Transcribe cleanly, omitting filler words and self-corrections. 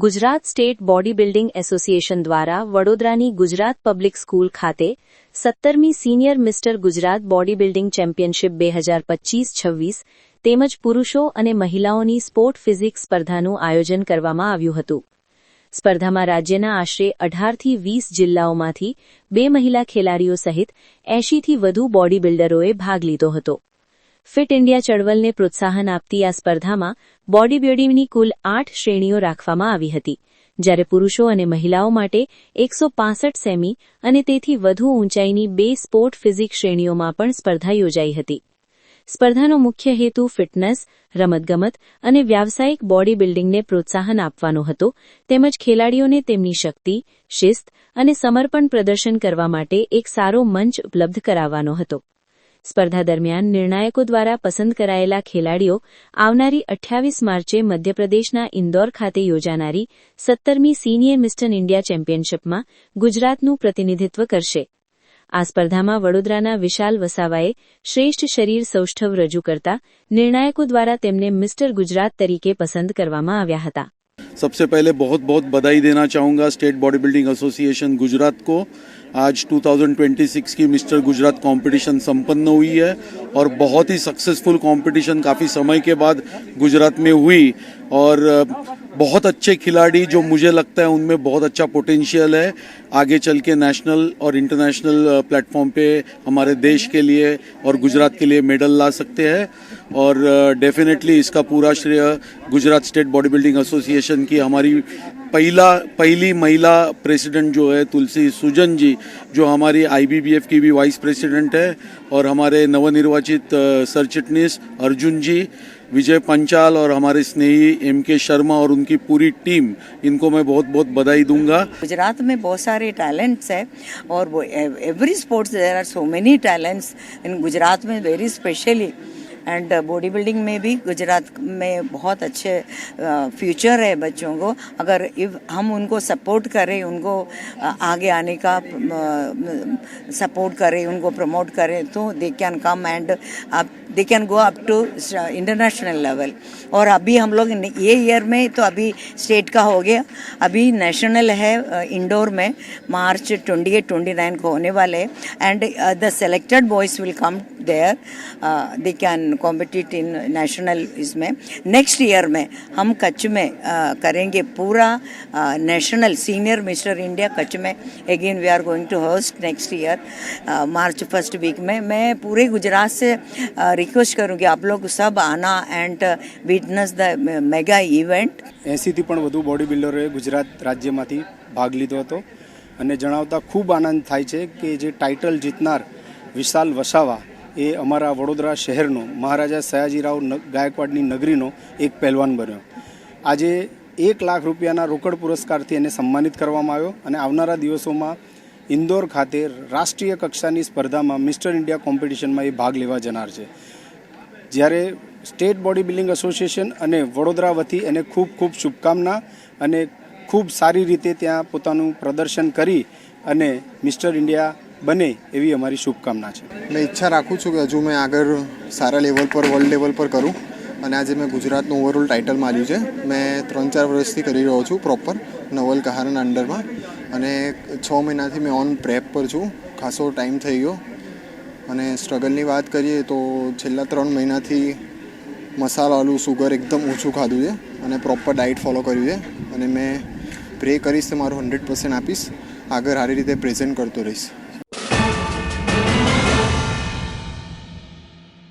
Gujarat state body building association દ્વારા વડોદરાની Gujarat public school ખાતે 17મી senior mister Gujarat body building championship 2025-26 તેમજ પુરુષો અને મહિલાઓની સ્પોર્ટ ફિઝિક્સ સ્પર્ધાનું આયોજન કરવામાં આવ્યું હતું. સ્પર્ધામાં રાજ્યના આશરે 18થી 20 જિલ્લાઓમાંથી 2 મહિલા ખેલાડીઓ સહિત 80થી વધુ બોડી બિલ્ડરોએ ભાગ લીધો હતો. ફિટ ઇન્ડિયા ચળવળને પ્રોત્સાહન આપતી આ સ્પર્ધામાં બોડી બિલ્ડિંગની કુલ 8 શ્રેણીઓ રાખવામાં આવી હતી, જ્યારે પુરુષો અને મહિલાઓ માટે 165 સેમી અને તેથી વધુ ઊંચાઈની 2 સ્પોર્ટ ફિઝિક્સ શ્રેણીઓમાં પણ સ્પર્ધા યોજાઈ હતી. સ્પર્ધાનો મુખ્ય હેતુ ફિટનેસ, રમતગમત અને વ્યાવસાયિક બોડી બિલ્ડિંગને પ્રોત્સાહન આપવાનો હતો, તેમજ ખેલાડીઓને તેમની શક્તિ, શિસ્ત અને સમર્પણ પ્રદર્શન કરવા માટે એક સારો મંચ ઉપલબ્ધ કરાવવાનો હતો. સ્પર્ધા દરમિયાન નિર્ણાયકો દ્વારા પસંદ કરાયેલા ખેલાડીઓ આવનારી 28 માર્ચે મધ્યપ્રદેશના ઇન્દોર ખાતે યોજાનારી 17મી સિનિયર મિસ્ટર ઇન્ડિયા ચેમ્પિયનશિપમાં ગુજરાતનું પ્રતિનિધિત્વ કરશે. આ સ્પર્ધામાં વડોદરાના વિશાલ વસાવાએ શ્રેષ્ઠ શરીર સૌષ્ઠવ રજૂ કરતા નિર્ણાયકો દ્વારા તેમને મિસ્ટર ગુજરાત તરીકે પસંદ કરવામાં આવ્યા હતા. सबसे पहले बहुत बहुत बधाई देना चाहूँगा state body building association Gujarat को. आज 2026 की मिस्टर गुजरात कंपटीशन संपन्न हुई है और बहुत ही सक्सेसफुल कंपटीशन काफ़ी समय के बाद गुजरात में हुई और बहुत अच्छे खिलाड़ी जो मुझे लगता है उनमें बहुत अच्छा पोटेंशियल है. आगे चल के नेशनल और इंटरनेशनल प्लेटफॉर्म पे हमारे देश के लिए और गुजरात के लिए मेडल ला सकते हैं और डेफिनेटली इसका पूरा श्रेय Gujarat state body building association की हमारी पहली महिला प्रेसिडेंट जो है तुलसी सुजन जी, जो हमारी IBBF की भी वाइस प्रेसिडेंट है, और हमारे नवनिर्वाचित सर चिटनीस अर्जुन जी, विजय पंचाल और हमारे स्नेही MK शर्मा और उनकी पूरी टीम, इनको मैं बहुत बहुत बधाई दूंगा. गुजरात में बहुत सारे टैलेंट्स है और वो every sports there are so many talents in Gujarat में, very specially. And body building में भी गुजरात में बहुत अच्छे फ्यूचर है बच्चों को. अगर हम उनको सपोर्ट करें, उनको आगे आने का सपोर्ट करें, उनको प्रमोट करें, तो they can come and they can go up to international level. और अभी हम लोग ये ईयर में तो अभी स्टेट का हो गया, अभी नेशनल है इंडोर में मार्च 28-29 को होने वाले हैं. And the selected boys will come there, they can compete in national. इसमें नेक्स्ट ईयर में हम कच्छ में करेंगे पूरा national senior mister India Kutch में. Again we are going to host next year March first week में. मैं पूरे गुजरात से रिक्वेस्ट करूँगी आप लोग सब आना and witness the mega event. 80થી પણ વધુ બોડી બિલ્ડરોએ ગુજરાત રાજ્યમાંથી ભાગ લીધો હતો અને જણાવતા ખૂબ આનંદ થાય છે કે જે ટાઇટલ જીતનાર વિશાલ વસાવા એ અમારા વડોદરા શહેરનો, મહારાજા સયાજીરાવ ગાયકવાડની નગરીનો એક પહેલવાન બન્યો. આજે 1 લાખ રૂપિયાના રોકડ પુરસ્કારથી એને સન્માનિત કરવામાં આવ્યો અને આવનારા દિવસોમાં ઇન્દોર ખાતે રાષ્ટ્રીય કક્ષાની સ્પર્ધામાં મિસ્ટર ઇન્ડિયા કોમ્પિટિશનમાં એ ભાગ લેવા જનાર છે. જ્યારે સ્ટેટ બોડી બિલ્ડિંગ એસોસિએશન અને વડોદરા વતી એને ખૂબ ખૂબ શુભકામના અને ખૂબ સારી રીતે ત્યાં પોતાનું પ્રદર્શન કરી અને મિસ્ટર ઇન્ડિયા બને એવી અમારી શુભકામના છે. મેં ઈચ્છા રાખું છું કે હજુ મેં આગળ સારા લેવલ પર, વર્લ્ડ લેવલ પર કરું અને આજે મેં ગુજરાતનું ઓવરઓલ ટાઇટલ માર્યું છે. મેં 3-4 વર્ષથી કરી રહ્યો છું પ્રોપર નવલ કહારના અંડરમાં અને 6 મહિનાથી મેં ઓન પ્રેપ પર છું. ખાસો ટાઈમ થઈ ગયો અને સ્ટ્રગલની વાત કરીએ તો છેલ્લા 3 મહિનાથી મસાલાવાળું સુગર એકદમ ઓછું ખાધું છે અને પ્રોપર ડાયટ ફોલો કર્યું છે અને મેં પ્રે કરીશ તો મારું 100% આપીશ, આગળ સારી રીતે પ્રેઝન્ટ કરતો રહીશ.